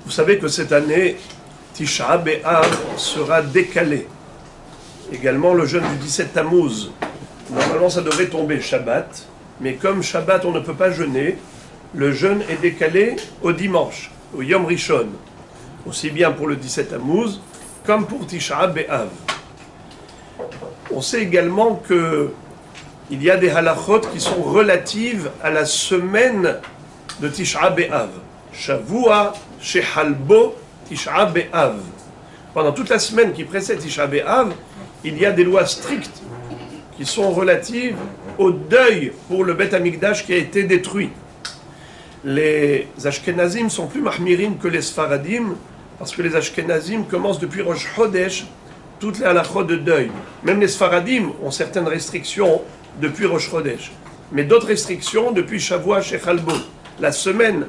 Vous savez que cette année, Tisha B'Av sera décalé. Également le jeûne du 17 Tammuz. Normalement ça devrait tomber Shabbat, mais comme Shabbat on ne peut pas jeûner, le jeûne est décalé au dimanche, au Yom Rishon. Aussi bien pour le 17 Tammuz comme pour Tisha B'Av. On sait également qu'il y a des halachot qui sont relatives à la semaine de Tisha B'Av. Shavua Shehalbo Tisha B'Av. Pendant toute la semaine qui précède Tisha B'Av, il y a des lois strictes qui sont relatives au deuil pour le Beth Amikdash qui a été détruit. Les Ashkenazim sont plus mahmirim que les Sfaradim, parce que les Ashkenazim commencent depuis Rosh Chodesh toutes les halachot de deuil. Même les Sfaradim ont certaines restrictions depuis Rosh Chodesh, mais d'autres restrictions depuis Shavua Shechalbo, la semaine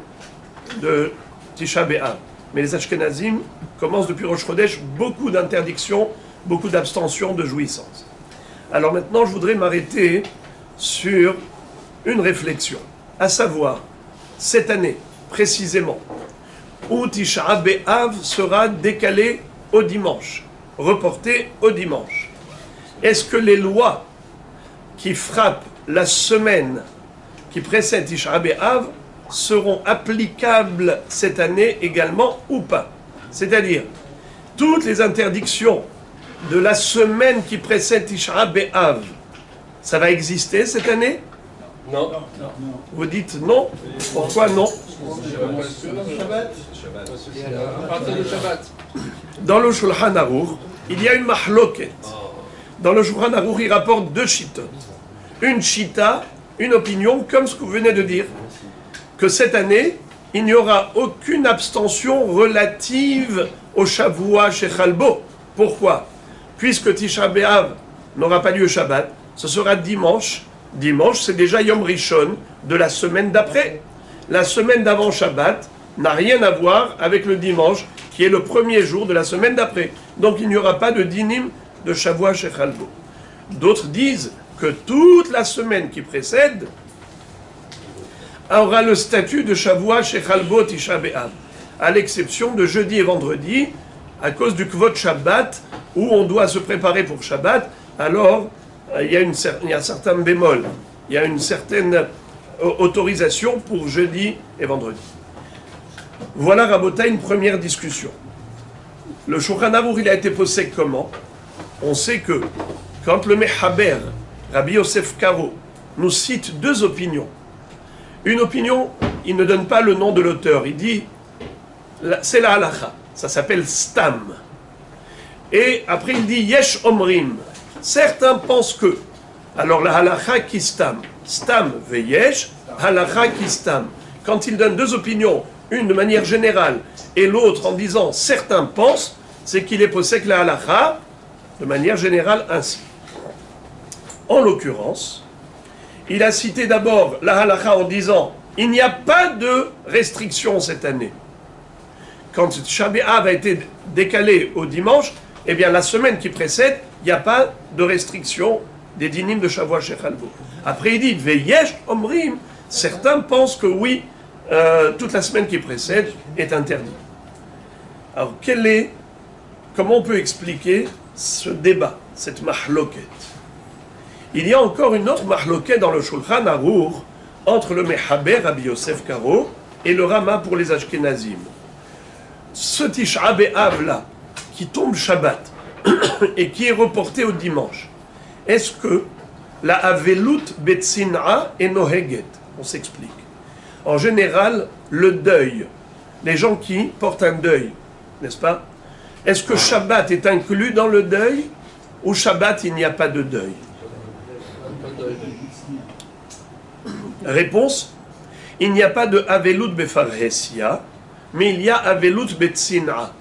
de Tisha B'Av. Mais les Ashkenazim commencent depuis Rosh Chodesh beaucoup d'interdictions, beaucoup d'abstention, de jouissance. Alors maintenant, je voudrais m'arrêter sur une réflexion, à savoir, cette année, précisément, où Tisha B'Av sera décalé au dimanche, reporté au dimanche. Est-ce que les lois qui frappent la semaine qui précède Tisha B'Av seront applicables cette année également ou pas? C'est-à-dire, toutes les interdictions de la semaine qui précède Tisha B'Av, ça va exister cette année? Non. Vous dites non? Pourquoi non? Dans le Shulchan Aruch, il y a une mahloket. Dans le Shulchan Aruch, il rapporte deux shitot. Une shita, une opinion, comme ce que vous venez de dire, que cette année, il n'y aura aucune abstention relative au Shavua Shechalbo. Pourquoi? Puisque Tisha B'Av n'aura pas lieu Shabbat, ce sera dimanche. Dimanche, c'est déjà Yom Rishon de la semaine d'après. La semaine d'avant Shabbat n'a rien à voir avec le dimanche, qui est le premier jour de la semaine d'après. Donc il n'y aura pas de dinim de Shavua Shechalbo. D'autres disent que toute la semaine qui précède aura le statut de Shavua Shechalbo Tisha B'Av, à l'exception de jeudi et vendredi, à cause du Kvot Shabbat, où on doit se préparer pour Shabbat. Alors, il y a un certain bémol, il y a une certaine autorisation pour jeudi et vendredi. Voilà, Rabotai, une première discussion. Le Shulchan Aruch, il a été posé comment? On sait que quand le Mechaber, Rabbi Yosef Karo, nous cite deux opinions, une opinion, il ne donne pas le nom de l'auteur, il dit, c'est la halacha, ça s'appelle Stam. Et après il dit Yesh Omrim. Certains pensent que. Alors la halacha qui stam. Stam ve yesh, halacha qui stam. Quand il donne deux opinions, une de manière générale et l'autre en disant certains pensent, c'est qu'il est possède la halacha de manière générale ainsi. En l'occurrence, il a cité d'abord la halacha en disant il n'y a pas de restriction cette année. Quand Tisha B'Av a été décalé au dimanche, eh bien la semaine qui précède, il n'y a pas de restriction des dinim de Shavua Shechalbo. Après il dit Veyesh Omrim, certains pensent que oui, toute la semaine qui précède est interdite. Alors comment on peut expliquer ce débat, cette mahloket? Il y a encore une autre mahloket dans le Shulchan Aruch entre le Mechaber Rabbi Yosef Karo et le Rama pour les Ashkenazim. Ce Tisha B'Av là, qui tombe Shabbat et qui est reporté au dimanche, est-ce que la Avelut Betzina est Noheget? On s'explique. En général, le deuil, les gens qui portent un deuil, n'est-ce pas? Est-ce que Shabbat est inclus dans le deuil ou Shabbat il n'y a pas de deuil? Réponse, il n'y a pas de Avelut Befarhesia, mais il y a Avelut Betzina.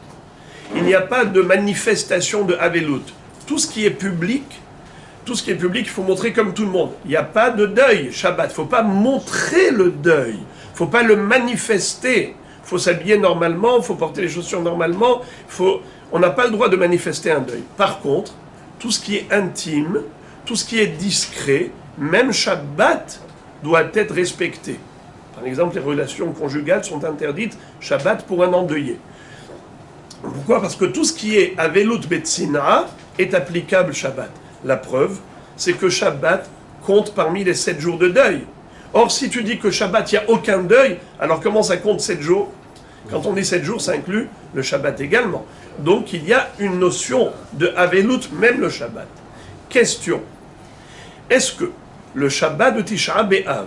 Il n'y a pas de manifestation de Avelut. Tout ce qui est public, il faut montrer comme tout le monde. Il n'y a pas de deuil, Shabbat. Il ne faut pas montrer le deuil. Il ne faut pas le manifester. Il faut s'habiller normalement, il faut porter les chaussures normalement. On n'a pas le droit de manifester un deuil. Par contre, tout ce qui est intime, tout ce qui est discret, même Shabbat doit être respecté. Par exemple, les relations conjugales sont interdites Shabbat pour un endeuillé. Pourquoi? Parce que tout ce qui est Avelut Betsina est applicable Shabbat. La preuve, c'est que Shabbat compte parmi les 7 jours de deuil. Or, si tu dis que Shabbat, il n'y a aucun deuil, alors comment ça compte 7 jours? Quand on dit 7 jours, ça inclut le Shabbat également. Donc, il y a une notion de Avelut, même le Shabbat. Question. Est-ce que le Shabbat de Tisha B'Av,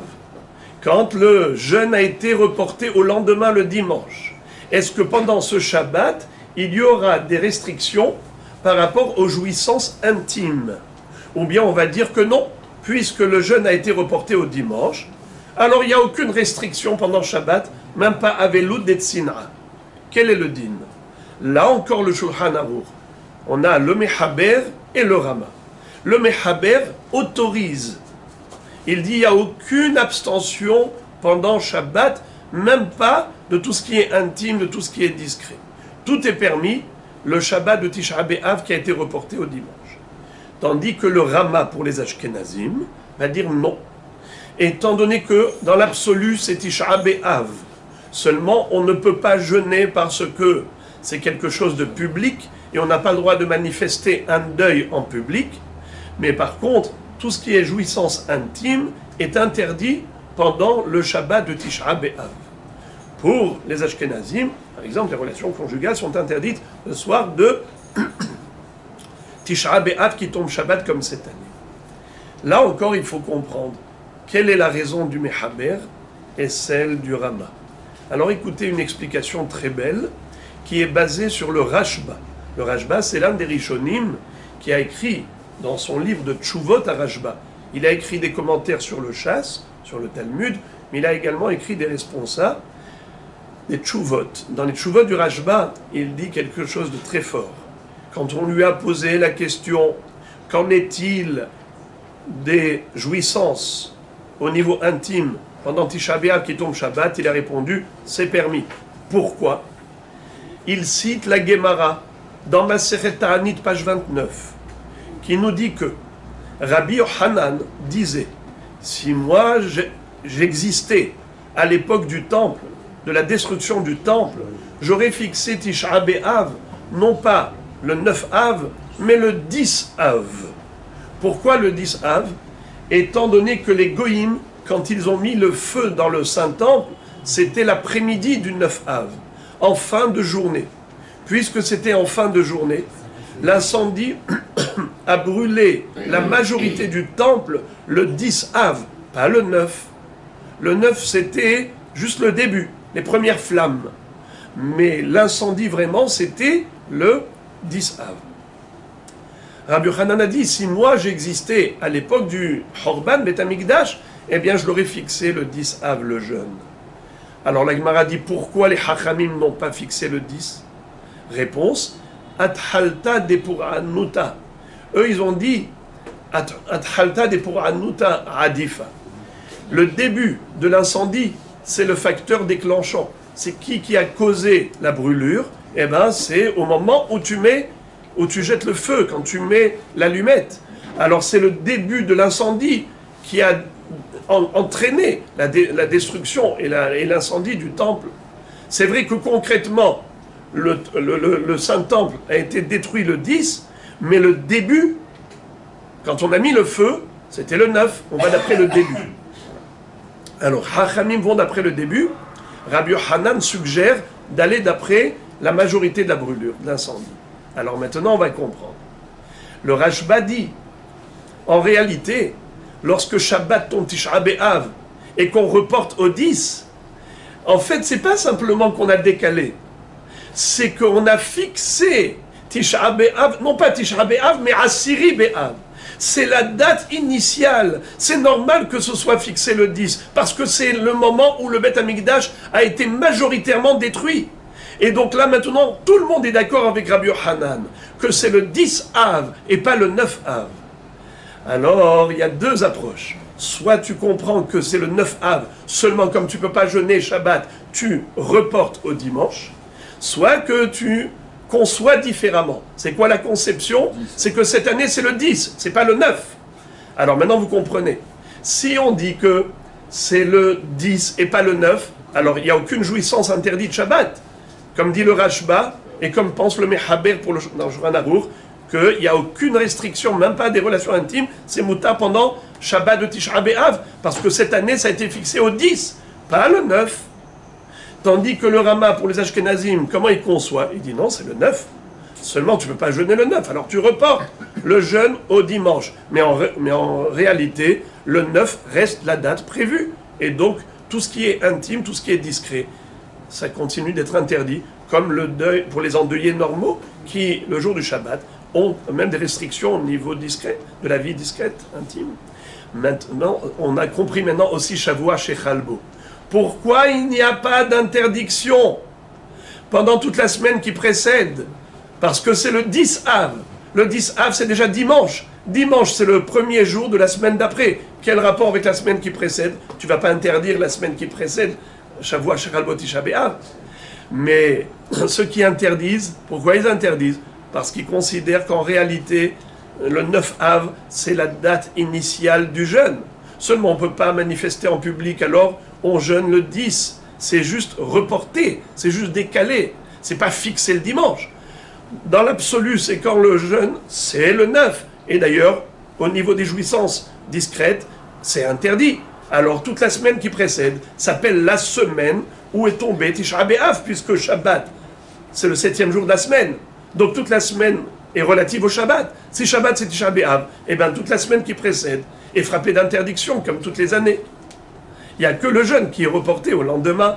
quand le jeûne a été reporté au lendemain le dimanche, est-ce que pendant ce Shabbat, il y aura des restrictions par rapport aux jouissances intimes? Ou bien on va dire que non, puisque le jeûne a été reporté au dimanche, alors il n'y a aucune restriction pendant Shabbat, même pas Avelut d'Etsina. Quel est le din? Là encore le Shulchan Aruch. On a le Mechaber et le Rama. Le Mechaber autorise. Il dit il n'y a aucune abstention pendant Shabbat, même pas de tout ce qui est intime, de tout ce qui est discret. Tout est permis, le Shabbat de Tisha B'Av qui a été reporté au dimanche. Tandis que le Rama pour les Ashkenazim va dire non. Étant donné que dans l'absolu c'est Tisha B'Av, seulement on ne peut pas jeûner parce que c'est quelque chose de public et on n'a pas le droit de manifester un deuil en public, mais par contre, tout ce qui est jouissance intime est interdit pendant le Shabbat de Tisha B'Av. Pour les Ashkenazim, par exemple, les relations conjugales sont interdites le soir de Tisha B'Av qui tombe Shabbat comme cette année. Là encore, il faut comprendre quelle est la raison du Mechaber et celle du Rama. Alors écoutez une explication très belle qui est basée sur le Rashba. Le Rashba, c'est l'un des Rishonim qui a écrit dans son livre de Tshuvot à Rashba. Il a écrit des commentaires sur le Chasse, sur le Talmud, mais il a également écrit des responsables, des Tshuvot. Dans les Tshuvot du Rashba, il dit quelque chose de très fort. Quand on lui a posé la question, qu'en est-il des jouissances au niveau intime pendant Tisha B'Av qui tombe Shabbat, il a répondu, c'est permis. Pourquoi? Il cite la Gemara dans Masechet Ta'anit, page 29, qui nous dit que Rabbi Yochanan disait, si moi j'existais à l'époque du temple, de la destruction du temple, j'aurais fixé Tisha B'Av, non pas le 9 Av, mais le 10 Av. Pourquoi le 10 Av? Étant donné que les Goïm, quand ils ont mis le feu dans le Saint-Temple, c'était l'après-midi du 9 Av, en fin de journée. Puisque c'était en fin de journée, l'incendie a brûlé la majorité du temple le 10 Av, pas le 9. Le 9, c'était juste le début, les premières flammes. Mais l'incendie, vraiment, c'était le 10 Av. Rabbi Yochanan a dit, si moi j'existais à l'époque du Horban Bet Amikdash, eh bien je l'aurais fixé le 10 Av, le jeûne. Alors la Gemara dit, pourquoi les Hachamim n'ont pas fixé le 10? Réponse, Athalta de Puranuta. Eux ils ont dit, Athalta de Puranuta Adifa. Le début de l'incendie, c'est le facteur déclenchant. C'est qui a causé la brûlure? Eh bien, c'est au moment où tu jettes le feu, quand tu mets l'allumette. Alors, c'est le début de l'incendie qui a entraîné la destruction et l'incendie du temple. C'est vrai que concrètement, le Saint-Temple a été détruit le 10, mais le début, quand on a mis le feu, c'était le 9. On va d'après le début. Alors, Hachamim vont d'après le début. Rabbi Yochanan suggère d'aller d'après la majorité de la brûlure, de l'incendie. Alors maintenant, on va comprendre. Le Rashba dit, en réalité, lorsque Shabbat tombe Tisha B'Av et qu'on reporte au 10, en fait, c'est pas simplement qu'on a décalé, c'est qu'on a fixé Tisha B'Av, non pas Tisha B'Av, mais Asiri B'Av. C'est la date initiale. C'est normal que ce soit fixé le 10, parce que c'est le moment où le Beth Amikdash a été majoritairement détruit. Et donc là maintenant, tout le monde est d'accord avec Rabbi Yochanan, que c'est le 10 Av et pas le 9 Av. Alors, il y a deux approches. Soit tu comprends que c'est le 9 Av, seulement comme tu ne peux pas jeûner Shabbat, tu reportes au dimanche. Soit que tu conçois différemment. C'est quoi la conception? C'est que cette année c'est le 10, c'est pas le 9. Alors maintenant vous comprenez. Si on dit que c'est le 10 et pas le 9, alors il n'y a aucune jouissance interdite de Shabbat. Comme dit le Rashba, et comme pense le Mechaber dans le Shulchan Aruch, qu'il n'y a aucune restriction, même pas des relations intimes, c'est mutar pendant Shabbat de Tisha B'Av, parce que cette année, ça a été fixé au 10, pas le 9. Tandis que le Rama, pour les Ashkenazim, comment il conçoit? Il dit non, c'est le 9. Seulement, tu ne peux pas jeûner le 9, alors tu reportes le jeûne au dimanche. Mais en réalité, le 9 reste la date prévue. Et donc, tout ce qui est intime, tout ce qui est discret, ça continue d'être interdit, comme le deuil pour les endeuillés normaux, qui, le jour du Shabbat, ont même des restrictions au niveau discret, de la vie discrète, intime. Maintenant, on a compris maintenant aussi Shavua chez Chalbo. Pourquoi il n'y a pas d'interdiction pendant toute la semaine qui précède? Parce que c'est le 10 Av. Le 10 Av, c'est déjà dimanche. Dimanche, c'est le premier jour de la semaine d'après. Quel rapport avec la semaine qui précède? Tu ne vas pas interdire la semaine qui précède, Shavua chez Chalbo Tisha B'Av. Mais ceux qui interdisent, pourquoi ils interdisent? Parce qu'ils considèrent qu'en réalité, le 9 Av, c'est la date initiale du jeûne. Seulement, on ne peut pas manifester en public, alors on jeûne le 10. C'est juste reporté, c'est juste décalé. C'est pas fixé le dimanche. Dans l'absolu, c'est quand le jeûne, c'est le 9. Et d'ailleurs, au niveau des jouissances discrètes, c'est interdit. Alors, toute la semaine qui précède s'appelle la semaine où est tombé Tisha B'Av, puisque Shabbat, c'est le 7e jour de la semaine. Donc, toute la semaine est relative au Shabbat. Si Shabbat, c'est Tisha B'Av, et bien toute la semaine qui précède est frappée d'interdiction, comme toutes les années. Il n'y a que le jeûne qui est reporté au lendemain.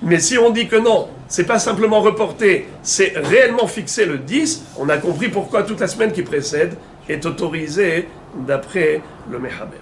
Mais si on dit que non, c'est pas simplement reporté, c'est réellement fixé le 10, on a compris pourquoi toute la semaine qui précède est autorisée d'après le Mechaber.